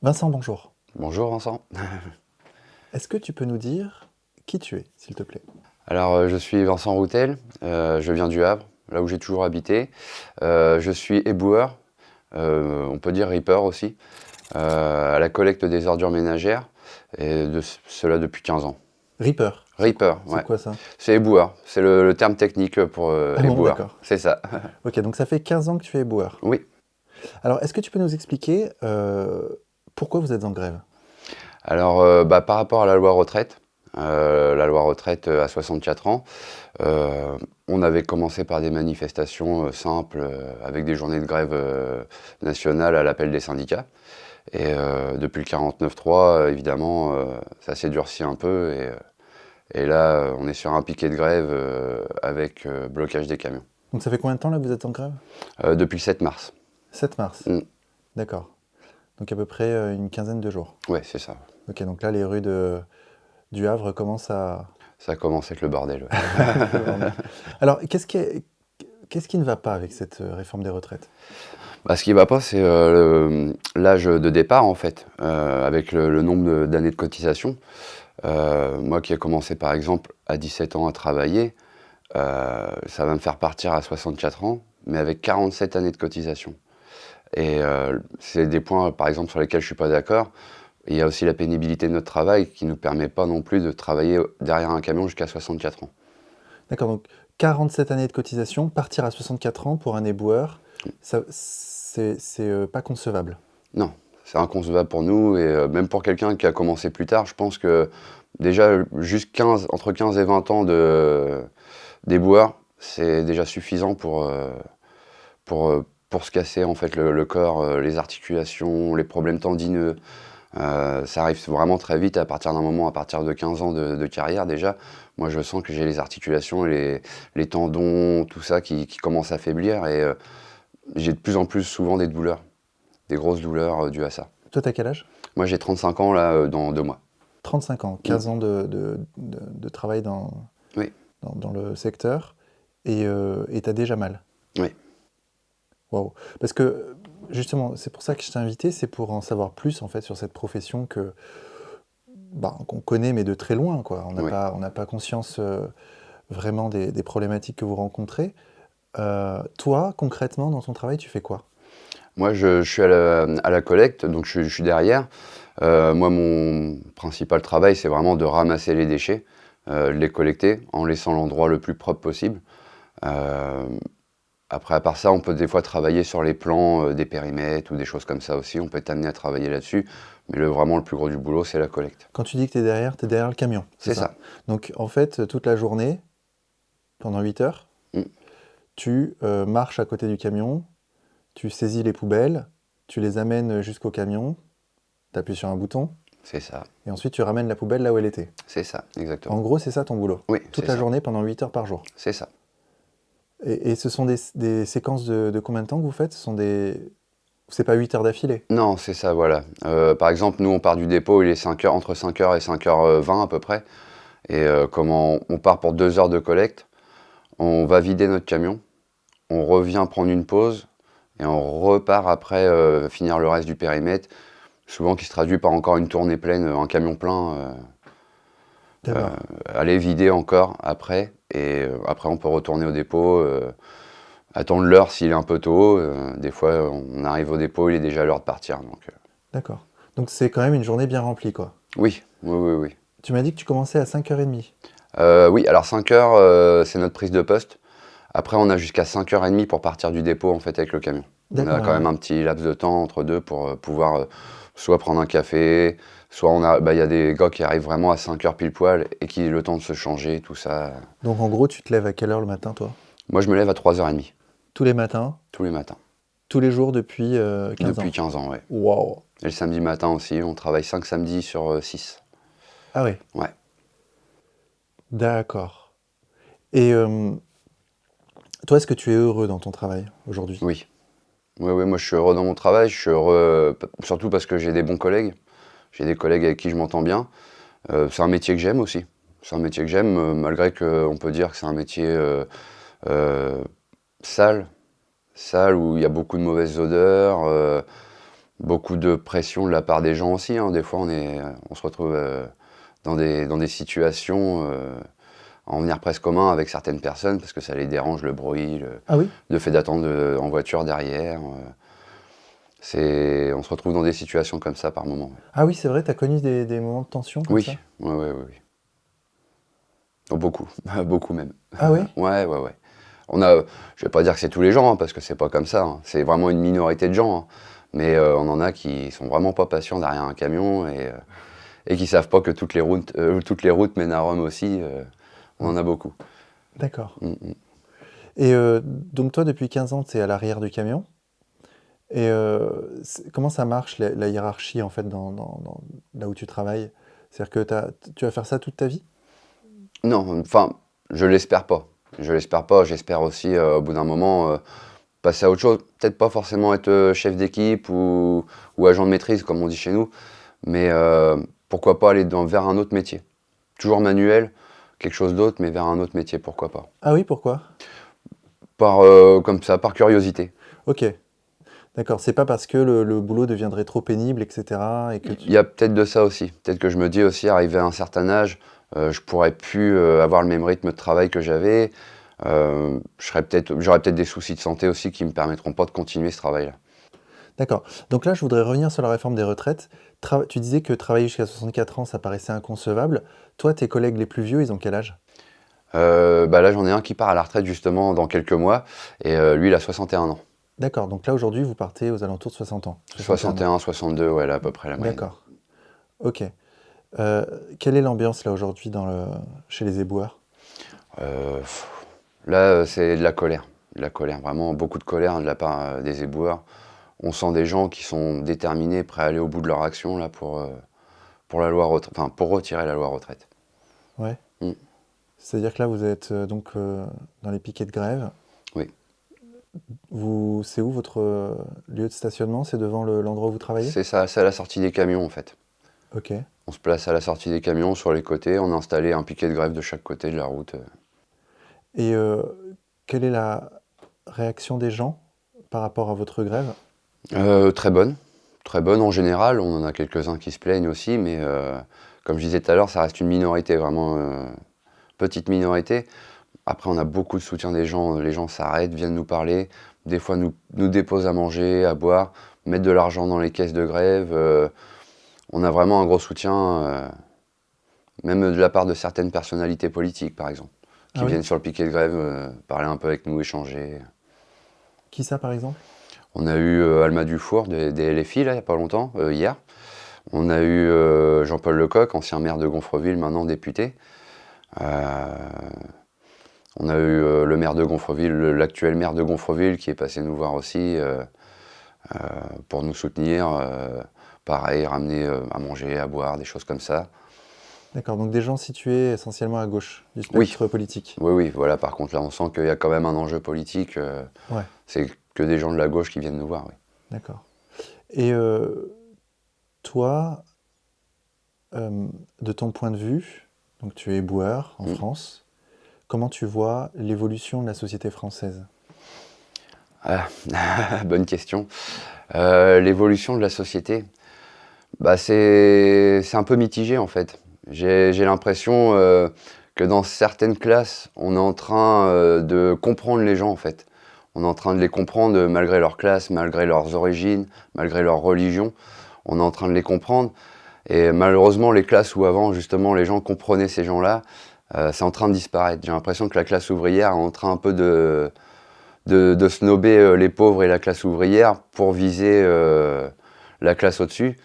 Vincent, bonjour. Bonjour Vincent. Est-ce que tu peux nous dire qui tu es, s'il te plaît? Alors je suis Vincent Routel, je viens du Havre, là où j'ai toujours habité. Je suis éboueur, on peut dire ripper aussi, à la collecte des ordures ménagères, et cela depuis 15 ans. Reaper, Ripper, c'est ouais. quoi ça? C'est éboueur, c'est le terme technique pour Ah bon, éboueur, d'accord. c'est ça. Ok, donc ça fait 15 ans que tu es éboueur. Oui. Alors, est-ce que tu peux nous expliquer pourquoi vous êtes en grève? Alors par rapport à la loi retraite à 64 ans, on avait commencé par des manifestations simples, avec des journées de grève nationale à l'appel des syndicats. Et depuis le 49.3, évidemment, ça s'est durci un peu. Et là, on est sur un piquet de grève avec blocage des camions. Donc ça fait combien de temps là que vous êtes en grève? Depuis le 7 mars. 7 mars, Mm. d'accord. Donc à peu près une quinzaine de jours. Ouais, c'est ça. Ok, donc là les rues du Havre commencent à... Ça commence à être le bordel. Ouais. Le bordel. Alors, qu'est-ce qui ne va pas avec cette réforme des retraites? Bah, ce qui va pas, c'est l'âge de départ, en fait, avec le nombre d'années de cotisation. Moi qui ai commencé, par exemple, à 17 ans à travailler, ça va me faire partir à 64 ans, mais avec 47 années de cotisation. Et c'est des points, par exemple, sur lesquels je suis pas d'accord. Il y a aussi la pénibilité de notre travail qui nous permet pas non plus de travailler derrière un camion jusqu'à 64 ans. D'accord, donc 47 années de cotisation, partir à 64 ans pour un éboueur, c'est pas concevable. Non, c'est inconcevable pour nous, et même pour quelqu'un qui a commencé plus tard, je pense que déjà juste 15, entre 15 et 20 ans d'éboueur, c'est déjà suffisant pour se casser en fait le corps, les articulations, les problèmes tendineux. Ça arrive vraiment très vite à partir d'un moment, à partir de 15 ans de carrière déjà. Moi je sens que j'ai les articulations, les tendons, tout ça qui commence à faiblir, et j'ai de plus en plus souvent des douleurs, des grosses douleurs dues à ça. Toi, t'as quel âge? Moi j'ai 35 ans là dans 2 mois. 35 ans, Mm. 15 ans de travail Oui, dans le secteur, et t'as déjà mal. oui, Waouh. Parce que, justement, c'est pour ça que je t'ai invité, c'est pour en savoir plus, en fait, sur cette profession qu'on connaît, mais de très loin, quoi. oui. On n'a pas conscience vraiment des problématiques que vous rencontrez. Toi, concrètement, dans ton travail, tu fais quoi? Moi je suis à la collecte, donc je suis derrière. Moi mon principal travail c'est vraiment de ramasser les déchets, de les collecter en laissant l'endroit le plus propre possible. Euh, Après, à part ça, on peut des fois travailler sur les plans des périmètres ou des choses comme ça aussi. On peut être amené à travailler là-dessus. Mais vraiment, le plus gros du boulot, c'est la collecte. Quand tu dis que t'es derrière le camion, c'est C'est ça? ça. Donc, en fait, toute la journée, pendant 8 heures, Mm. tu marches à côté du camion, tu saisis les poubelles, tu les amènes jusqu'au camion, tu appuies sur un bouton, C'est ça. et ensuite tu ramènes la poubelle là où elle était. C'est ça, En exactement. gros, c'est ça ton boulot. Oui, Toute c'est la ça. journée pendant 8 heures par jour. C'est ça. Et ce sont des séquences de combien de temps que vous faites? Ce sont des... C'est pas 8 heures d'affilée. Non, c'est ça, voilà. Par exemple, nous, on part du dépôt, il est 5 heures, entre 5 heures et 5h20 à peu près. Et comment on part pour 2 heures de collecte, on va vider notre camion, on revient prendre une pause, et on repart après finir le reste du périmètre, souvent qui se traduit par encore une tournée pleine, un camion plein, D'accord. aller vider encore après, et après on peut retourner au dépôt, attendre l'heure s'il est un peu tôt, des fois on arrive au dépôt, il est déjà l'heure de partir. Donc, D'accord. Donc c'est quand même une journée bien remplie, quoi. oui, oui, oui, oui. Tu m'as dit que tu commençais à 5h30. Oui, alors 5 heures, c'est notre prise de poste. Après, on a jusqu'à 5h30 pour partir du dépôt en fait avec le camion. On a D'accord, quand même un petit laps de temps entre deux pour pouvoir soit prendre un café, soit il y a des gars qui arrivent vraiment à 5 heures pile poil et qui le temps de se changer, tout ça. donc en gros, tu te lèves à quelle heure le matin, toi? Moi, je me lève à 3h30 Tous les matins, tous les matins, tous les jours depuis 15 depuis ans. 15 ans, ouais. Waouh! Et le samedi matin aussi, on travaille 5 samedis sur 6. Ah oui, Ouais, d'accord. Et toi, est-ce que tu es heureux dans ton travail aujourd'hui? oui. Oui, oui, moi je suis heureux dans mon travail, je suis heureux surtout parce que j'ai des bons collègues, j'ai des collègues avec qui je m'entends bien. C'est un métier que j'aime aussi. C'est un métier que j'aime, malgré qu'on peut dire que c'est un métier euh, sale, sale, où il y a beaucoup de mauvaises odeurs. Beaucoup de pression de la part des gens aussi, hein. Des fois, on se retrouve dans des situations en venir presque commun avec certaines personnes parce que ça les dérange, le bruit, Ah oui? le fait d'attendre en voiture derrière. On se retrouve dans des situations comme ça par moment. Ouais. Ah oui, c'est vrai, t'as connu des moments de tension comme Oui, ça? ouais, ouais, ouais, oui. Oh, beaucoup, beaucoup même. Ah oui? Ouais, ouais, ouais. Je vais pas dire que c'est tous les gens, hein, parce que c'est pas comme ça, hein. C'est vraiment une minorité de gens, hein. Mais on en a qui sont vraiment pas patients derrière un camion et qui savent pas que toutes les routes mènent à Rome aussi. On Ouais. en a beaucoup. D'accord. Mm, mm. Et donc toi, depuis 15 ans, tu es à l'arrière du camion. Et comment ça marche, la hiérarchie, en fait, là où tu travailles? C'est-à-dire que tu vas faire ça toute ta vie? Non, enfin, je l'espère pas. Je l'espère pas. J'espère aussi, au bout d'un moment, passer à autre chose. Peut-être pas forcément être chef d'équipe ou agent de maîtrise, comme on dit chez nous, mais pourquoi pas aller vers un autre métier. Toujours manuel, quelque chose d'autre, mais vers un autre métier, pourquoi pas. Ah oui, pourquoi? Comme ça, par curiosité. Ok, d'accord. C'est pas parce que le boulot deviendrait trop pénible, etc. et que Il y a peut-être de ça aussi. Peut-être que je me dis aussi, arrivé à un certain âge, je pourrais plus avoir le même rythme de travail que j'avais. J'aurais peut-être des soucis de santé aussi qui me permettront pas de continuer ce travail-là. D'accord. Donc là, je voudrais revenir sur la réforme des retraites. Tu disais que travailler jusqu'à 64 ans, ça paraissait inconcevable. Toi, tes collègues les plus vieux, ils ont quel âge? Bah là, j'en ai un qui part à la retraite justement dans quelques mois, et lui, il a 61 ans. D'accord. Donc là, aujourd'hui, vous partez aux alentours de 60 ans. 61 ans. 61, 62, ouais, là, à peu près la moyenne. D'accord. Ok. Euh, Quelle est l'ambiance là aujourd'hui chez les éboueurs? Euh, pff, Là, c'est de la colère. De la colère, vraiment beaucoup de colère, hein, de la part des éboueurs. On sent des gens qui sont déterminés, prêts à aller au bout de leur action là, pour la loi enfin, pour retirer la loi retraite. Ouais. Mm. C'est-à-dire que là, vous êtes donc dans les piquets de grève. Oui, C'est où votre lieu de stationnement? C'est devant l'endroit où vous travaillez? c'est ça, c'est à la sortie des camions en fait. Ok. On se place à la sortie des camions sur les côtés, on a installé un piquet de grève de chaque côté de la route. Et quelle est la réaction des gens par rapport à votre grève? Très bonne en général. On en a quelques-uns qui se plaignent aussi, mais comme je disais tout à l'heure, ça reste une minorité, vraiment petite minorité. Après, on a beaucoup de soutien des gens. Les gens s'arrêtent, viennent nous parler, des fois nous déposent à manger, à boire, mettent de l'argent dans les caisses de grève. On a vraiment un gros soutien, même de la part de certaines personnalités politiques, par exemple, Ah qui oui? viennent sur le piquet de grève parler un peu avec nous, échanger. Qui ça, par exemple? On a eu Alma Dufour des LFI, là, il n'y a pas longtemps, hier. On a eu Jean-Paul Lecoq, ancien maire de Gonfreville, maintenant député. Euh, on a eu le maire de Gonfreville, l'actuel maire de Gonfreville, qui est passé nous voir aussi pour nous soutenir. Pareil, ramener à manger, à boire, des choses comme ça. D'accord, donc des gens situés essentiellement à gauche du Oui, spectre politique. oui, oui, voilà, par contre, là, on sent qu'il y a quand même un enjeu politique. Ouais, C'est que des gens de la gauche qui viennent nous voir, oui. d'accord. Et toi, de ton point de vue, donc tu es éboueur en Mm. France, comment tu vois l'évolution de la société française? Ah, bonne question. L'évolution de la société, bah c'est un peu mitigé en fait. J'ai l'impression que dans certaines classes, on est en train de comprendre les gens en fait. On est en train de les comprendre malgré leur classe, malgré leurs origines, malgré leur religion. On est en train de les comprendre. Et malheureusement, les classes où avant, justement, les gens comprenaient ces gens-là, c'est en train de disparaître. J'ai l'impression que la classe ouvrière est en train un peu de snober les pauvres et la classe ouvrière pour viser la classe au-dessus.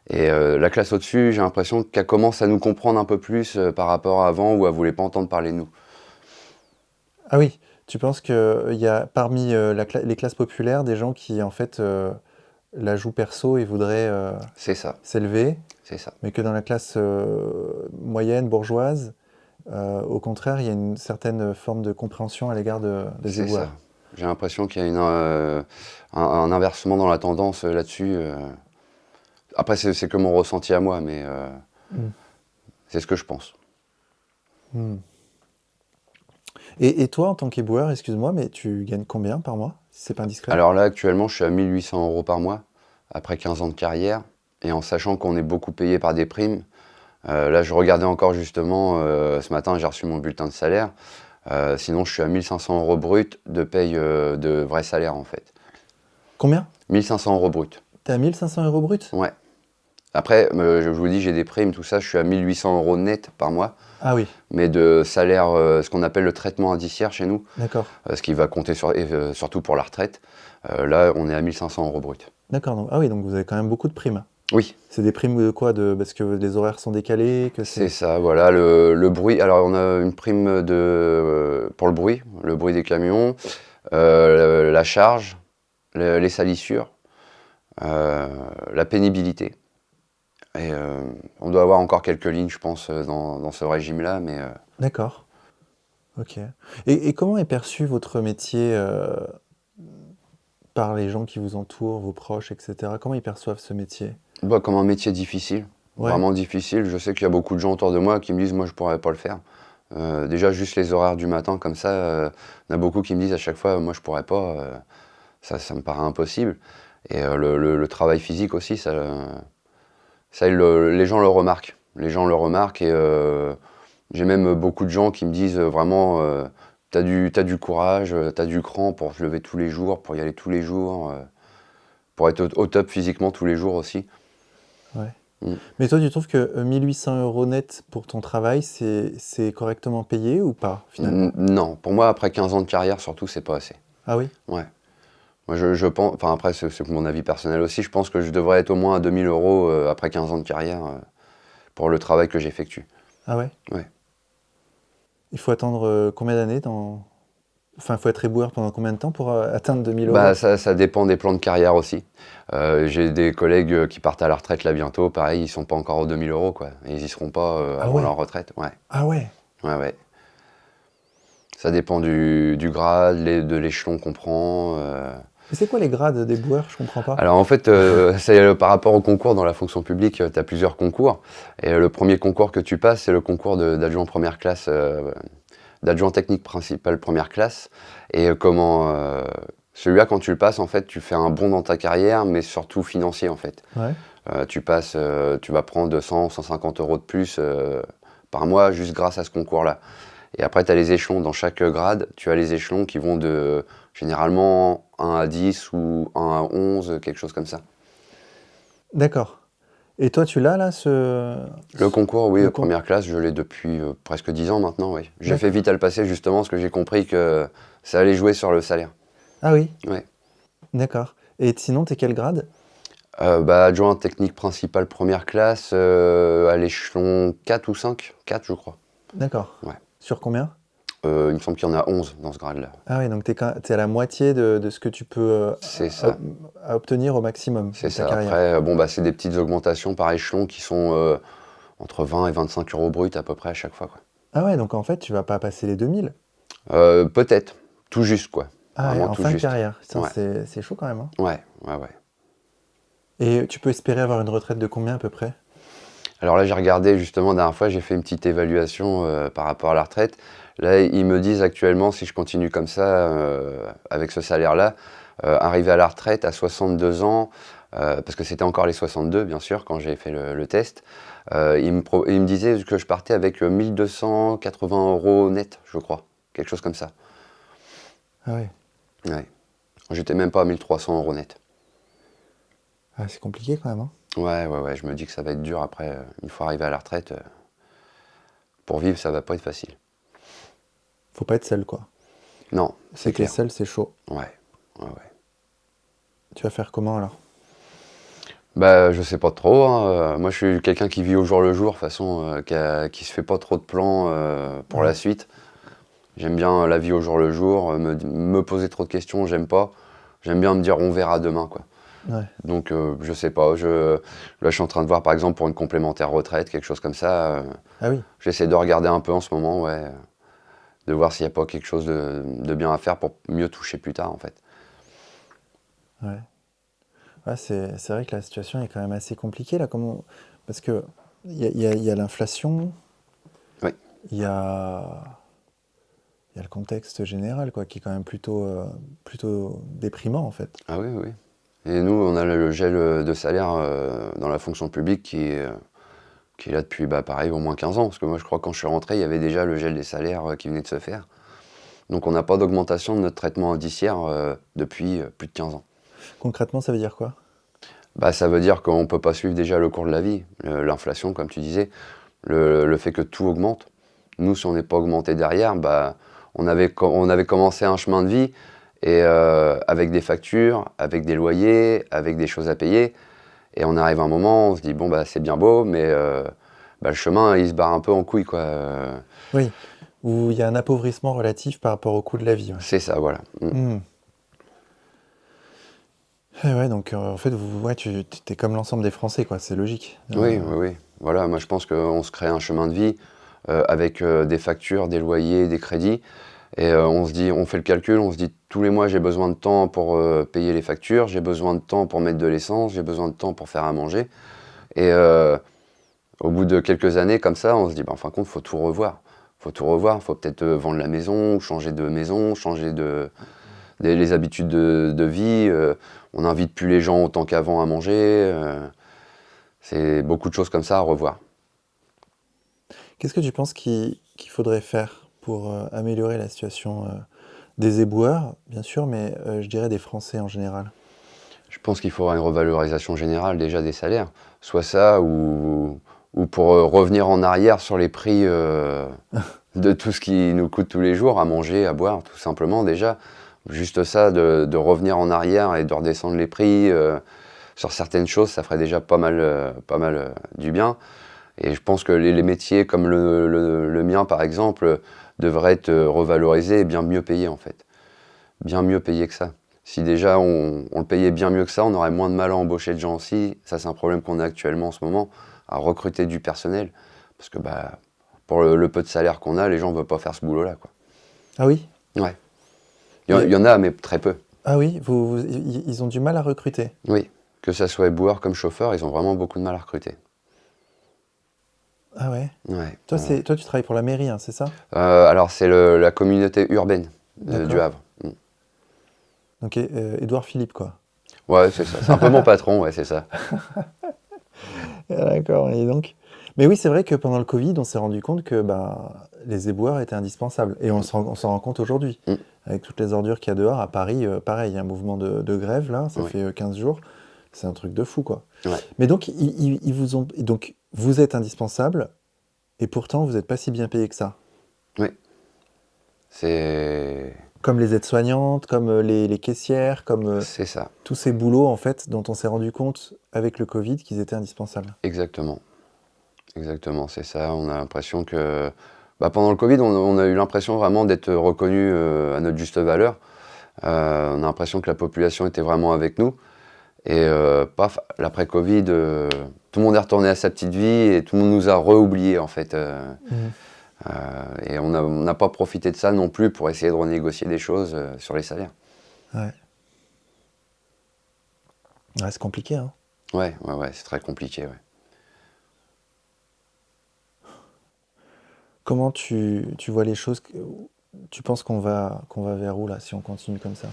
Et la classe au-dessus, j'ai l'impression qu'elle commence à nous comprendre un peu plus par rapport à avant où elle voulait pas entendre parler de nous. Ah oui, tu penses qu'il y a parmi les classes populaires des gens qui en fait la jouent perso et voudraient C'est ça, s'élever, c'est ça, mais que dans la classe moyenne, bourgeoise, au contraire, il y a une certaine forme de compréhension à l'égard des c'est ça. éboueurs. J'ai l'impression qu'il y a un inversement dans la tendance là-dessus. Après, c'est que mon ressenti à moi, mais Mm. c'est ce que je pense. Mm. Et toi, en tant qu'éboueur, excuse-moi, mais tu gagnes combien par mois, si c'est pas indiscret? Alors là, actuellement, je suis à 1 800 € par mois. après 15 ans de carrière, et en sachant qu'on est beaucoup payé par des primes. Là, je regardais encore justement, ce matin, j'ai reçu mon bulletin de salaire. Sinon, je suis à 1 500 € brut de paye de vrai salaire, en fait. Combien? 1 500 € brut. T'es à 1 500 € brut? Ouais. Après, je vous dis, j'ai des primes, tout ça, je suis à 1 800 € net par mois. Ah oui, Mais de salaire, ce qu'on appelle le traitement indiciaire chez nous, d'accord. ce qui va compter surtout pour la retraite, là, on est à 1 500 € brut. D'accord. Ah oui, donc vous avez quand même beaucoup de primes. Oui, C'est des primes de quoi? Parce que les horaires sont décalés, que c'est c'est... ça, voilà, le bruit. Alors, on a une prime pour le bruit des camions, la charge, les salissures, la pénibilité. Et on doit avoir encore quelques lignes, je pense, dans ce régime-là, mais D'accord. Ok. Et comment est perçu votre métier par les gens qui vous entourent, vos proches, etc. Comment ils perçoivent ce métier? bah, comme un métier difficile, Ouais. vraiment difficile. Je sais qu'il y a beaucoup de gens autour de moi qui me disent, moi, je pourrais pas le faire. Déjà, juste les horaires du matin, comme ça, il y en a beaucoup qui me disent à chaque fois, moi, je pourrais pas, ça me paraît impossible. Et le travail physique aussi, les gens le remarquent. Les gens le remarquent et j'ai même beaucoup de gens qui me disent vraiment, t'as du courage, t'as du cran pour te lever tous les jours, pour y aller tous les jours, pour être au top physiquement tous les jours aussi. Ouais. Mm. Mais toi, tu trouves que 1 800 € net pour ton travail, c'est correctement payé ou pas, finalement? Non, pour moi, après 15 ans de carrière, surtout, c'est pas assez. Ah oui? Ouais. Moi, je pense, enfin après, c'est mon avis personnel aussi, je pense que je devrais être au moins à 2 000 € après 15 ans de carrière pour le travail que j'effectue. Ah ouais? Ouais. Il faut attendre combien d'années dans... Enfin, il faut être éboueur pendant combien de temps pour atteindre 2 000 €? Bah, ça dépend des plans de carrière aussi. J'ai des collègues qui partent à la retraite là bientôt, pareil, ils sont pas encore aux 2 000 € quoi. Et ils y seront pas Ah avant ouais? leur retraite. Ouais, Ah ouais? ouais, ouais. Ça dépend du grade, de l'échelon qu'on prend. Mais c'est quoi les grades des boueurs? Je comprends pas. Alors en fait, c'est par rapport au concours dans la fonction publique, tu as plusieurs concours. Et le premier concours que tu passes, c'est le concours d'adjoint première classe, d'adjoint technique principal première classe. Et celui-là, quand tu le passes, en fait, tu fais un bond dans ta carrière, mais surtout financier en fait. Ouais. Tu vas prendre 100, 150 € de plus par mois juste grâce à ce concours-là. Et après, tu as les échelons. Dans chaque grade, tu as les échelons qui vont de généralement 1 à 10 ou 1 à 11, quelque chose comme ça. D'accord. Et toi, tu l'as là, Le concours, oui, le première classe, je l'ai depuis presque 10 ans maintenant, oui. J'ai fait D'accord. vite à le passer justement parce que j'ai compris que ça allait jouer sur le salaire. Ah oui, Ouais. d'accord. Et sinon, t'es quel grade? Bah, adjoint technique principal première classe, à l'échelon 4 ou 5, 4 je crois. D'accord. Ouais. Sur combien? Il me semble qu'il y en a 11 dans ce grade-là. Ah oui, donc t'es à la moitié de ce que tu peux C'est ça. à obtenir au maximum C'est de ta ça. carrière. Après, bon, bah, c'est des petites augmentations par échelon qui sont entre 20 et 25 € brut à peu près à chaque fois, quoi. Ah ouais, donc en fait, tu vas pas passer les 2000. Peut-être, tout juste, quoi. Ah ouais, Vraiment en tout fin de juste. carrière. Putain, Ouais, c'est chaud quand même, hein. ouais, ouais, ouais. Et tu peux espérer avoir une retraite de combien à peu près? Alors là, j'ai regardé justement, la dernière fois, j'ai fait une petite évaluation par rapport à la retraite. Là, ils me disent actuellement, si je continue comme ça, avec ce salaire-là, arriver à la retraite à 62 ans, parce que c'était encore les 62, bien sûr, quand j'ai fait le test, ils me disaient que je partais avec 1 280 € net, je crois. Quelque chose comme ça. Ah ouais. Ouais. J'étais même pas à 1 300 € net. Ah, c'est compliqué quand même, hein. Ouais, ouais, ouais, je me dis que ça va être dur après, une fois arrivé à la retraite, pour vivre, ça va pas être facile. Faut pas être seul, quoi. Non, Si c'est t'es clair. seul, c'est chaud. Ouais, ouais, ouais. Tu vas faire comment alors? Bah, je sais pas trop, hein, moi, je suis quelqu'un qui vit au jour le jour, de toute façon, qui se fait pas trop de plans pour la Ouais. suite. J'aime bien la vie au jour le jour, me poser trop de questions, j'aime pas. J'aime bien me dire on verra demain, quoi. Ouais. Donc, je sais pas. Là, je suis en train de voir, par exemple, pour une complémentaire retraite, quelque chose comme ça. Ah oui. J'essaie de regarder un peu en ce moment, ouais, de voir s'il n'y a pas quelque chose de bien à faire pour mieux toucher plus tard, en fait. Ouais. Ouais, c'est vrai que la situation est quand même assez compliquée là. Parce que il y a l'inflation, Oui. il y a, il y a le contexte général, quoi, qui est quand même plutôt déprimant en fait. Ah oui, oui. Et nous, on a le gel de salaire dans la fonction publique qui est là depuis, pareil, au moins 15 ans. Parce que moi, je crois que quand je suis rentré, il y avait déjà le gel des salaires qui venait de se faire. Donc on n'a pas d'augmentation de notre traitement indiciaire depuis plus de 15 ans. Concrètement, ça veut dire quoi? Ça veut dire qu'on ne peut pas suivre déjà le cours de la vie, l'inflation, comme tu disais, le fait que tout augmente. Nous, si on n'est pas augmenté derrière, on avait commencé un chemin de vie et avec des factures, avec des loyers, avec des choses à payer. Et on arrive à un moment, on se dit, bon, c'est bien beau, mais le chemin, il se barre un peu en couille, quoi. Oui, où il y a un appauvrissement relatif par rapport au coût de la vie. Ouais. C'est ça, voilà. Et ouais, donc en fait, tu es comme l'ensemble des Français, quoi. C'est logique. Oui. Voilà, moi je pense qu'on se crée un chemin de vie avec des factures, des loyers, des crédits. Et on se dit, on fait le calcul, on se dit tous les mois j'ai besoin de temps pour payer les factures, j'ai besoin de temps pour mettre de l'essence, j'ai besoin de temps pour faire à manger. Et au bout de quelques années comme ça, on se dit, en fin de compte, faut tout revoir. Faut peut-être vendre la maison, ou changer de maison, changer les habitudes de vie. On n'invite plus les gens autant qu'avant à manger. C'est beaucoup de choses comme ça à revoir. Qu'est-ce que tu penses qu'il faudrait faire pour améliorer la situation des éboueurs, bien sûr, mais je dirais des Français en général? Je pense qu'il faudra une revalorisation générale déjà des salaires. Soit ça, ou pour revenir en arrière sur les prix de tout ce qui nous coûte tous les jours, à manger, à boire, tout simplement déjà. Juste ça, de revenir en arrière et de redescendre les prix sur certaines choses, ça ferait déjà pas mal du bien. Et je pense que les métiers comme le mien, par exemple, devraient être revalorisés et bien mieux payés, en fait. Bien mieux payés que ça. Si déjà on le payait bien mieux que ça, on aurait moins de mal à embaucher de gens aussi. Ça, c'est un problème qu'on a actuellement en ce moment, à recruter du personnel. Parce que pour le peu de salaire qu'on a, les gens ne veulent pas faire ce boulot-là, quoi. Ah oui? Ouais. Il y en a, mais très peu. Ah oui, ils ont du mal à recruter? Oui. Que ça soit éboueur comme chauffeur, ils ont vraiment beaucoup de mal à recruter. Ah ouais? Ouais. Toi, toi, tu travailles pour la mairie, hein, c'est ça? Alors, c'est la communauté urbaine du Havre. Donc, Édouard Philippe, quoi. Ouais, c'est ça. C'est un peu mon patron, ouais, c'est ça. D'accord, et donc... Mais oui, c'est vrai que pendant le Covid, on s'est rendu compte que les éboueurs étaient indispensables. Et on s'en rend compte aujourd'hui. Avec toutes les ordures qu'il y a dehors, à Paris, pareil, il y a un mouvement de grève, là, ça fait 15 jours. C'est un truc de fou, quoi. Ouais. Mais donc, ils vous ont... Donc, vous êtes indispensable, et pourtant, vous n'êtes pas si bien payé que ça. Oui. C'est... Comme les aides-soignantes, comme les caissières, comme C'est ça. tous ces boulots, en fait, dont on s'est rendu compte avec le Covid qu'ils étaient indispensables. Exactement. Exactement, c'est ça. On a l'impression que... pendant le Covid, on a eu l'impression vraiment d'être reconnus à notre juste valeur. On a l'impression que la population était vraiment avec nous. Et paf, l'après-Covid, tout le monde est retourné à sa petite vie et tout le monde nous a re-oubliés, en fait. Et on n'a pas profité de ça non plus pour essayer de renégocier des choses sur les salaires. Ouais. Ouais, c'est compliqué, hein. Ouais, c'est très compliqué, ouais. Comment tu vois les choses? Tu penses qu'on va vers où, là, si on continue comme ça?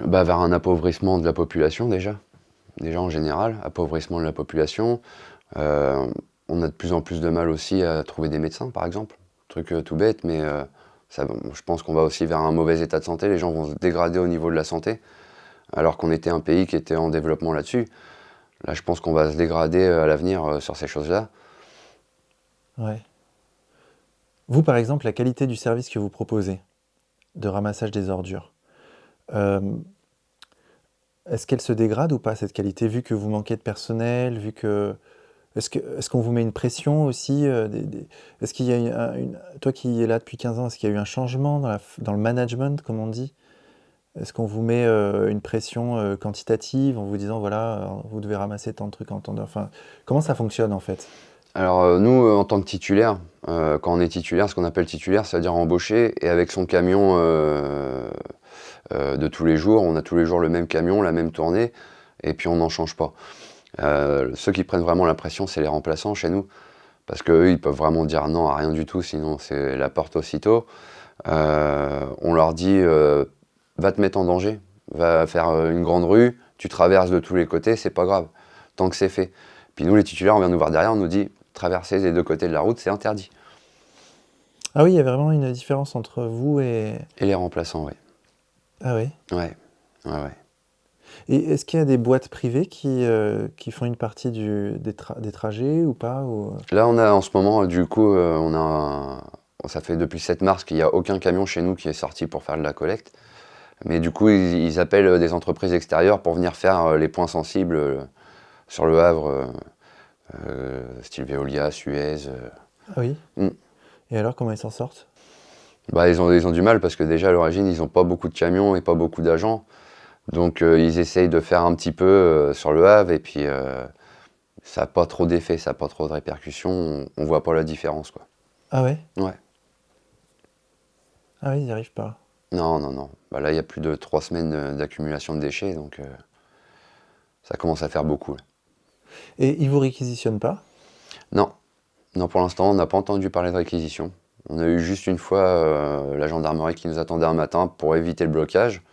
Vers un appauvrissement de la population, déjà. Déjà, en général, appauvrissement de la population. On a de plus en plus de mal aussi à trouver des médecins, par exemple. Truc tout bête, mais je pense qu'on va aussi vers un mauvais état de santé. Les gens vont se dégrader au niveau de la santé, alors qu'on était un pays qui était en développement là-dessus. Là, je pense qu'on va se dégrader à l'avenir sur ces choses-là. Ouais. Vous, par exemple, la qualité du service que vous proposez, de ramassage des ordures, est-ce qu'elle se dégrade ou pas, cette qualité, vu que vous manquez de personnel, vu que... Est-ce qu'on vous met une pression aussi Est-ce qu'il y a toi qui es là depuis 15 ans, est-ce qu'il y a eu un changement dans le management, comme on dit? Est-ce qu'on vous met une pression quantitative en vous disant, voilà, vous devez ramasser tant de trucs en temps d'heure? Enfin, comment ça fonctionne, en fait? Alors nous, en tant que titulaire, quand on est titulaire, ce qu'on appelle titulaire, c'est-à-dire embauché, et avec son camion de tous les jours, on a tous les jours le même camion, la même tournée, et puis on n'en change pas. Ceux qui prennent vraiment la pression, c'est les remplaçants chez nous, parce qu'eux, ils peuvent vraiment dire non à rien du tout, sinon c'est la porte aussitôt. On leur dit va te mettre en danger, va faire une grande rue, Tu traverses de tous les côtés, c'est pas grave, tant que c'est fait. Puis nous, les titulaires, on vient nous voir derrière, on nous dit, traverser des deux côtés de la route, c'est interdit. Ah oui, il y a vraiment une différence entre vous et... Et les remplaçants, oui. Ah oui. Ouais, ouais, ouais. Et est-ce qu'il y a des boîtes privées qui font une partie des trajets ou pas ou... Là, on a en ce moment, du coup, ça fait depuis le 7 mars qu'il n'y a aucun camion chez nous qui est sorti pour faire de la collecte. Mais du coup, ils appellent des entreprises extérieures pour venir faire les points sensibles sur le Havre, style Veolia, Suez. Ah oui. Mm. Et alors, comment ils s'en sortent? Bah, ils ont du mal parce que déjà, à l'origine, ils n'ont pas beaucoup de camions et pas beaucoup d'agents. Donc, ils essayent de faire un petit peu sur le Havre et puis ça n'a pas trop d'effet, ça n'a pas trop de répercussions. On voit pas la différence, quoi. Ah ouais? Ouais. Ah oui, ils n'y arrivent pas. Non, non, non. Bah là, il y a plus de 3 semaines d'accumulation de déchets, donc ça commence à faire beaucoup, là. Et ils vous réquisitionnent pas? Non, non, pour l'instant, on n'a pas entendu parler de réquisition. On a eu juste une fois la gendarmerie qui nous attendait un matin pour éviter le blocage.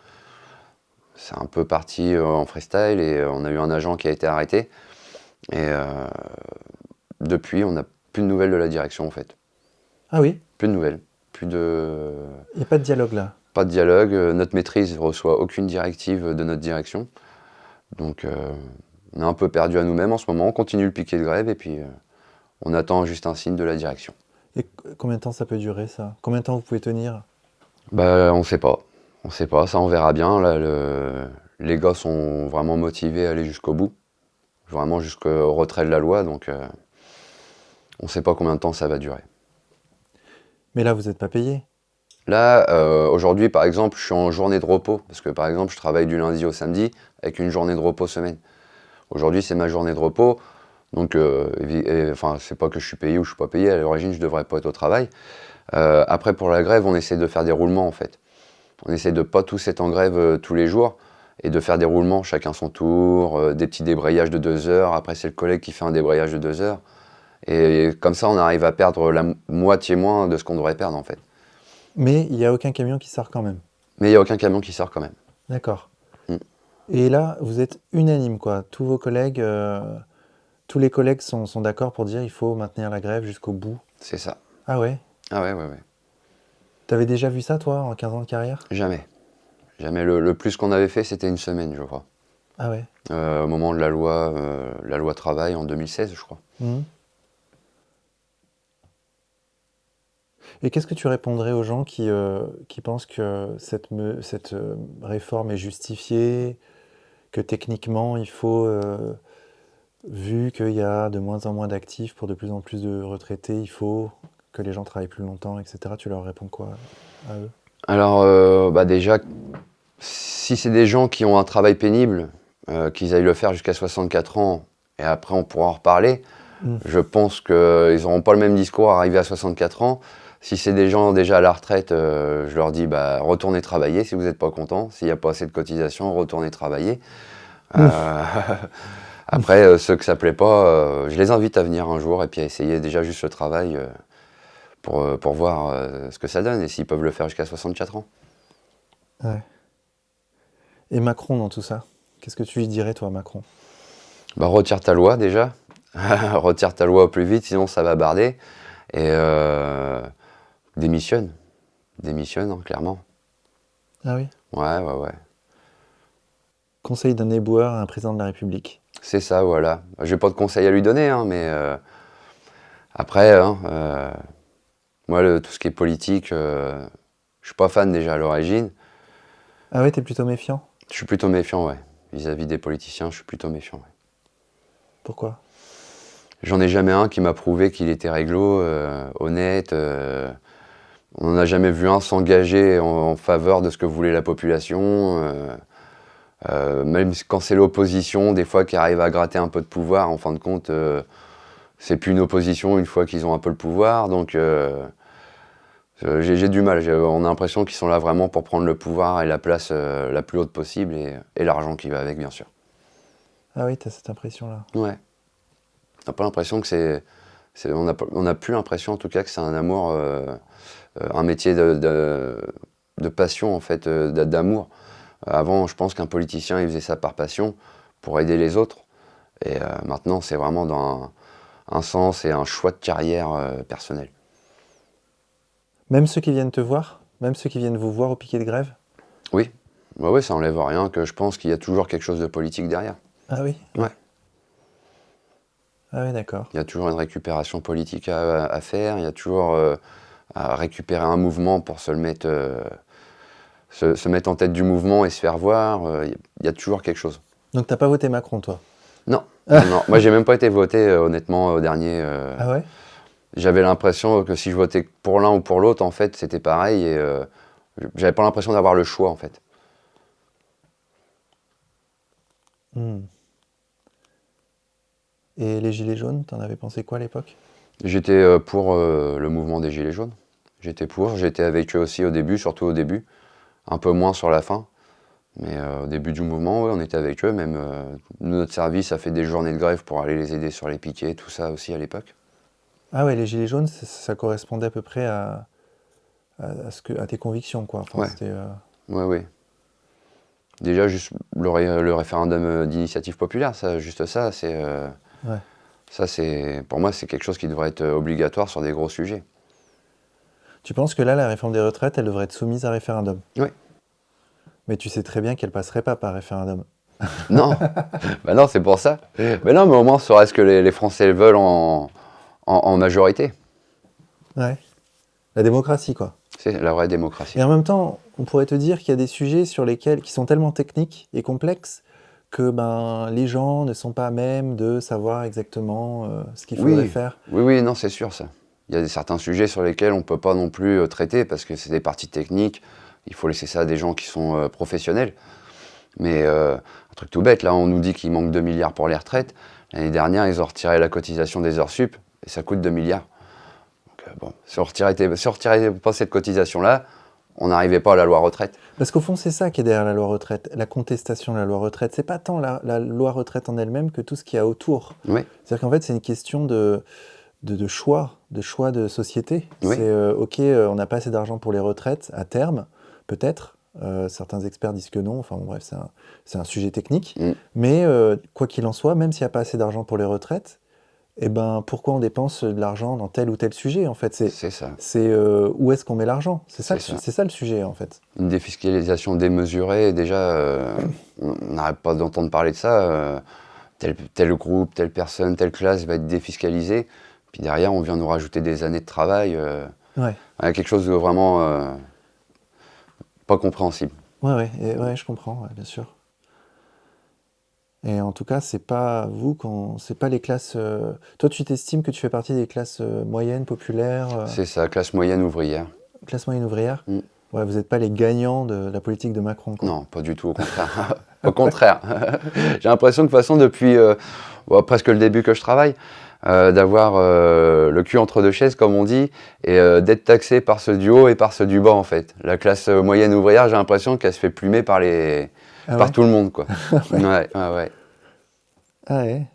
C'est un peu parti en freestyle et on a eu un agent qui a été arrêté. Et depuis, on n'a plus de nouvelles de la direction, en fait. Ah oui? Plus de nouvelles. Plus de... Il n'y a pas de dialogue là? Pas de dialogue. Notre maîtrise reçoit aucune directive de notre direction. Donc, on est un peu perdu à nous-mêmes en ce moment. On continue le piquet de grève et puis on attend juste un signe de la direction. Et combien de temps ça peut durer ça? Combien de temps vous pouvez tenir? Bah, on sait pas. On sait pas, ça on verra bien. Là, les gars sont vraiment motivés à aller jusqu'au bout. Vraiment jusqu'au retrait de la loi, donc on sait pas combien de temps ça va durer. Mais là, vous n'êtes pas payé? Là, aujourd'hui, par exemple, je suis en journée de repos. Parce que, par exemple, je travaille du lundi au samedi avec une journée de repos semaine. Aujourd'hui, c'est ma journée de repos. Donc, enfin, c'est pas que je suis payé ou je suis pas payé. À l'origine, je devrais pas être au travail. Après, pour la grève, on essaie de faire des roulements, en fait. On essaie de pas tous être en grève tous les jours et de faire des roulements, chacun son tour, des petits débrayages de 2 heures. Après, c'est le collègue qui fait un débrayage de 2 heures. Et comme ça, on arrive à perdre la moitié moins de ce qu'on devrait perdre, en fait. Mais il n'y a aucun camion qui sort quand même? Mais il n'y a aucun camion qui sort quand même. D'accord. Mm. Et là, vous êtes unanime, quoi. Tous vos collègues, tous les collègues sont d'accord pour dire il faut maintenir la grève jusqu'au bout. C'est ça. Ah ouais? Ah ouais, ouais, ouais. T'avais déjà vu ça, toi, en 15 ans de carrière? Jamais. Jamais. Le plus qu'on avait fait, c'était une semaine, je crois. Ah ouais? Au moment de la loi travail en 2016, je crois. Mhm. Et qu'est-ce que tu répondrais aux gens qui pensent que cette réforme est justifiée, que techniquement il faut, vu qu'il y a de moins en moins d'actifs pour de plus en plus de retraités, il faut que les gens travaillent plus longtemps, etc. Tu leur réponds quoi à eux? Alors, bah déjà, si c'est des gens qui ont un travail pénible, qu'ils aillent le faire jusqu'à 64 ans, et après on pourra en reparler, Mm. je pense qu'ils n'auront pas le même discours arrivé à 64 ans. Si c'est des gens déjà à la retraite, je leur dis bah, retournez travailler si vous n'êtes pas content. S'il n'y a pas assez de cotisations, retournez travailler. Après, ceux que ça plaît pas, je les invite à venir un jour et puis à essayer déjà juste le travail pour voir ce que ça donne et s'ils peuvent le faire jusqu'à 64 ans. Ouais. Et Macron dans tout ça? Qu'est-ce que tu lui dirais, toi, Macron? Bah, retire ta loi déjà. Retire ta loi au plus vite, sinon ça va barder. Et démissionne. Démissionne, hein, clairement. Ah oui? Ouais, ouais, ouais. Conseil d'un éboueur à un président de la République. C'est ça, voilà. J'ai pas de conseils à lui donner, hein, mais après, hein, moi, tout ce qui est politique, je suis pas fan déjà à l'origine. Ah ouais, t'es plutôt méfiant? Je suis plutôt méfiant, ouais. Vis-à-vis des politiciens, je suis plutôt méfiant, ouais. Pourquoi? J'en ai jamais un qui m'a prouvé qu'il était réglo, honnête. On n'en a jamais vu un s'engager en faveur de ce que voulait la population. Même quand c'est l'opposition, des fois qui arrive à gratter un peu de pouvoir, en fin de compte, c'est plus une opposition une fois qu'ils ont un peu le pouvoir. Donc j'ai du mal. On a l'impression qu'ils sont là vraiment pour prendre le pouvoir et la place la plus haute possible et l'argent qui va avec, bien sûr. Ah oui, t'as cette impression-là. Ouais. On n'a pas l'impression que on n'a plus l'impression en tout cas que c'est un amour, un métier de passion en fait, d'amour. Avant, je pense qu'un politicien, il faisait ça par passion, pour aider les autres. Et maintenant, c'est vraiment dans un sens et un choix de carrière personnel. Même ceux qui viennent te voir? Même ceux qui viennent vous voir au piquet de grève? Oui, ouais, ouais, ça enlève rien, que je pense qu'il y a toujours quelque chose de politique derrière. Ah oui? Ouais. Ah oui, d'accord. Il y a toujours une récupération politique à faire, il y a toujours à récupérer un mouvement pour se le mettre, se mettre en tête du mouvement et se faire voir. Il y a toujours quelque chose. Donc t'as pas voté Macron, toi? Non, non, non. Moi, j'ai même pas été voté, honnêtement, au dernier. Ah ouais? J'avais l'impression que si je votais pour l'un ou pour l'autre, en fait, c'était pareil. Et j'avais pas l'impression d'avoir le choix, en fait. Hmm. Et les Gilets jaunes, t'en avais pensé quoi à l'époque? J'étais pour le mouvement des Gilets jaunes. J'étais avec eux aussi au début, surtout au début. Un peu moins sur la fin. Mais au début du mouvement, ouais, on était avec eux. Même notre service a fait des journées de grève pour aller les aider sur les piquets, tout ça aussi à l'époque. Ah ouais, les Gilets jaunes, ça correspondait à peu près à tes convictions, quoi. Enfin, Ouais, c'était... ouais, ouais. Déjà, juste le référendum d'initiative populaire, ça, juste ça, Ouais. pour moi, c'est quelque chose qui devrait être obligatoire sur des gros sujets. Tu penses que là, la réforme des retraites, elle devrait être soumise à référendum? Oui. Mais tu sais très bien qu'elle passerait pas par référendum. Non, bah non, c'est pour ça. Mais non, mais au moins, serait-ce que les Français le veulent en majorité. Ouais. La démocratie, quoi. C'est la vraie démocratie. Et en même temps, on pourrait te dire qu'il y a des sujets qui sont tellement techniques et complexes que ben, les gens ne sont pas à même de savoir exactement ce qu'il faudrait Oui, faire. oui, oui, non, c'est sûr, ça. Il y a certains sujets sur lesquels on ne peut pas non plus traiter parce que c'est des parties techniques. Il faut laisser ça à des gens qui sont professionnels. Mais un truc tout bête, là, on nous dit qu'il manque 2 milliards pour les retraites. L'année dernière, ils ont retiré la cotisation des heures sup et ça coûte 2 milliards. Donc, bon, si on retirait pas cette cotisation-là, on n'arrivait pas à la loi retraite. Parce qu'au fond, c'est ça qui est derrière la loi retraite, la contestation de la loi retraite. C'est pas tant la loi retraite en elle-même que tout ce qu'il y a autour. Oui, C'est-à-dire qu'en fait, c'est une question de choix, de choix de société. oui. C'est ok, on n'a pas assez d'argent pour les retraites à terme, peut-être. Certains experts disent que non. Enfin bon, bref, c'est un sujet technique. Mm. Mais quoi qu'il en soit, même s'il n'y a pas assez d'argent pour les retraites, eh ben, pourquoi on dépense de l'argent dans tel ou tel sujet, en fait? C'est ça. C'est où est-ce qu'on met l'argent? C'est ça, C'est ça. c'est ça le sujet, en fait. Une défiscalisation démesurée, déjà, on n'arrête pas d'entendre parler de ça. Tel groupe, telle personne, telle classe va être défiscalisée. Puis derrière, on vient nous rajouter des années de travail. Ouais, Il y a quelque chose de vraiment pas compréhensible. ouais, ouais, je comprends, ouais, bien sûr. Et en tout cas, c'est pas c'est pas les classes. Toi, tu t'estimes que tu fais partie des classes moyennes, populaires, C'est ça, classe moyenne ouvrière. classe moyenne ouvrière. Mm. Ouais, vous n'êtes pas les gagnants de la politique de Macron, quoi. Non, pas du tout, au contraire. Au contraire. J'ai l'impression que de toute façon, depuis presque le début que je travaille, d'avoir le cul entre deux chaises, comme on dit, et d'être taxé par ceux du haut et par ceux du bas, en fait. La classe moyenne ouvrière, j'ai l'impression qu'elle se fait plumer par Ah par ouais? tout le monde, quoi. Ouais, ouais, ouais. Ah ouais.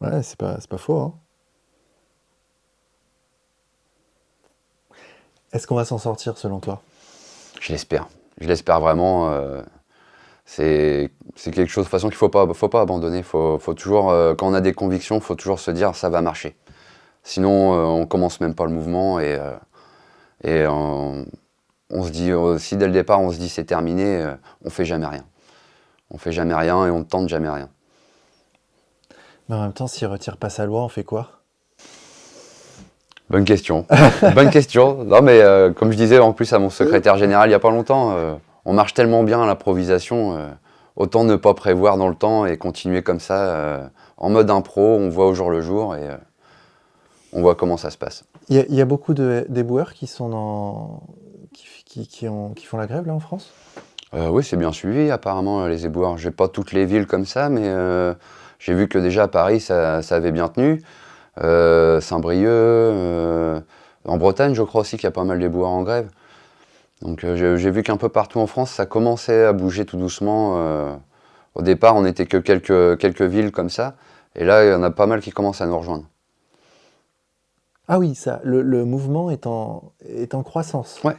Ouais, c'est pas faux, hein. Est-ce qu'on va s'en sortir selon toi? Je l'espère. Je l'espère vraiment. C'est quelque chose de toute façon qu'il faut pas abandonner. Faut toujours, quand on a des convictions, il faut toujours se dire ça va marcher. Sinon, on commence même pas le mouvement et on se dit, si dès le départ on se dit c'est terminé, on fait jamais rien. On fait jamais rien et on ne tente jamais rien. Mais en même temps, s'il retire pas sa loi, on fait quoi? Bonne question. Bonne question. Non mais comme je disais en plus à mon secrétaire général il y a pas longtemps, on marche tellement bien à l'improvisation, autant ne pas prévoir dans le temps et continuer comme ça, en mode impro, on voit au jour le jour et on voit comment ça se passe. Il y a beaucoup d'éboueurs qui sont qui font la grève là en France? Oui, c'est bien suivi apparemment les éboueurs. J'ai pas toutes les villes comme ça, mais j'ai vu que déjà à Paris ça avait bien tenu. Saint-Brieuc, en Bretagne je crois aussi qu'il y a pas mal d'éboueurs en grève. Donc j'ai vu qu'un peu partout en France ça commençait à bouger tout doucement. Au départ on n'était que quelques villes comme ça, et là il y en a pas mal qui commencent à nous rejoindre. Ah oui, ça, le mouvement est en croissance. Ouais.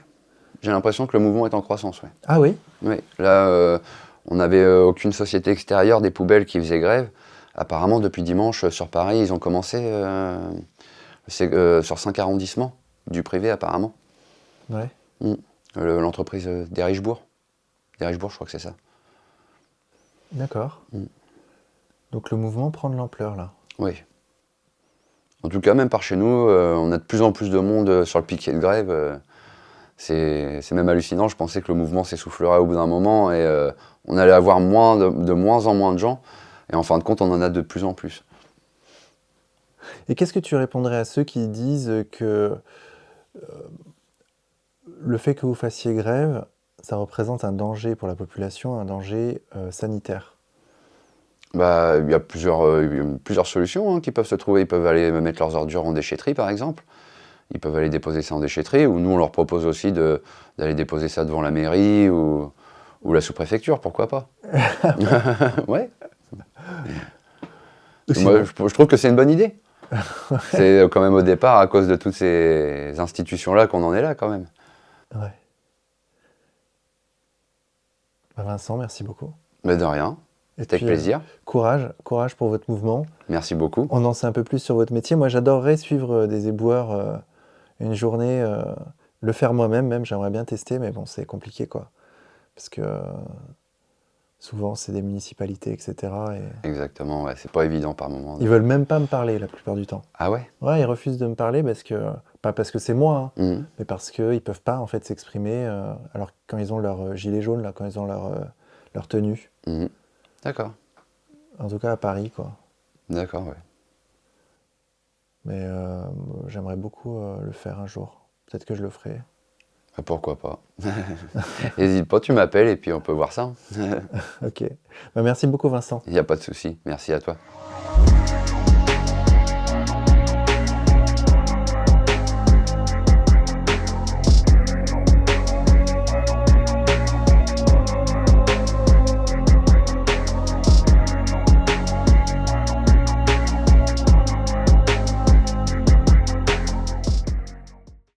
J'ai l'impression que le mouvement est en croissance, ouais. Ah oui? Oui, là, on n'avait aucune société extérieure des poubelles qui faisait grève. Apparemment, depuis dimanche, sur Paris, ils ont commencé sur 5 arrondissements du privé, apparemment. Ouais. Mm. L'entreprise d'Erichbourg. D'Erichbourg, je crois que c'est ça. D'accord. Mm. Donc le mouvement prend de l'ampleur là. Oui. En tout cas, même par chez nous, on a de plus en plus de monde sur le piquet de grève. C'est même hallucinant. Je pensais que le mouvement s'essoufflerait au bout d'un moment et on allait avoir de moins en moins de gens. Et en fin de compte, on en a de plus en plus. Et qu'est-ce que tu répondrais à ceux qui disent que le fait que vous fassiez grève, ça représente un danger pour la population, un danger sanitaire? Bah, il y a plusieurs solutions hein, qui peuvent se trouver. Ils peuvent aller mettre leurs ordures en déchetterie, par exemple. Ils peuvent aller déposer ça en déchetterie. Ou nous, on leur propose aussi d'aller déposer ça devant la mairie ou la sous-préfecture, pourquoi pas. Ouais. Moi, je trouve que c'est une bonne idée. C'est quand même au départ à cause de toutes ces institutions-là qu'on en est là, quand même. Ouais. Bah, Vincent, merci beaucoup. Mais de rien. Et C'était avec puis, plaisir. courage pour votre mouvement. Merci beaucoup. On en sait un peu plus sur votre métier. Moi, j'adorerais suivre des éboueurs une journée, le faire moi-même, même, j'aimerais bien tester, mais bon, c'est compliqué, quoi. Parce que souvent, c'est des municipalités, etc. Et Exactement, ouais, c'est pas évident par moment. ils veulent même pas me parler la plupart du temps. Ah ouais? Ouais, ils refusent de me parler parce que, pas parce que c'est moi, hein, Mhm. mais parce qu'ils peuvent pas, en fait, s'exprimer, alors quand ils ont leur gilet jaune, là, quand ils ont leur tenue. Mhm. D'accord. En tout cas, à Paris, quoi. D'accord, ouais. Mais j'aimerais beaucoup le faire un jour. Peut-être que je le ferai. Ah, pourquoi pas. N'hésite pas, tu m'appelles et puis on peut voir ça. Ok. Bah, merci beaucoup, Vincent. Il n'y a pas de souci. Merci à toi.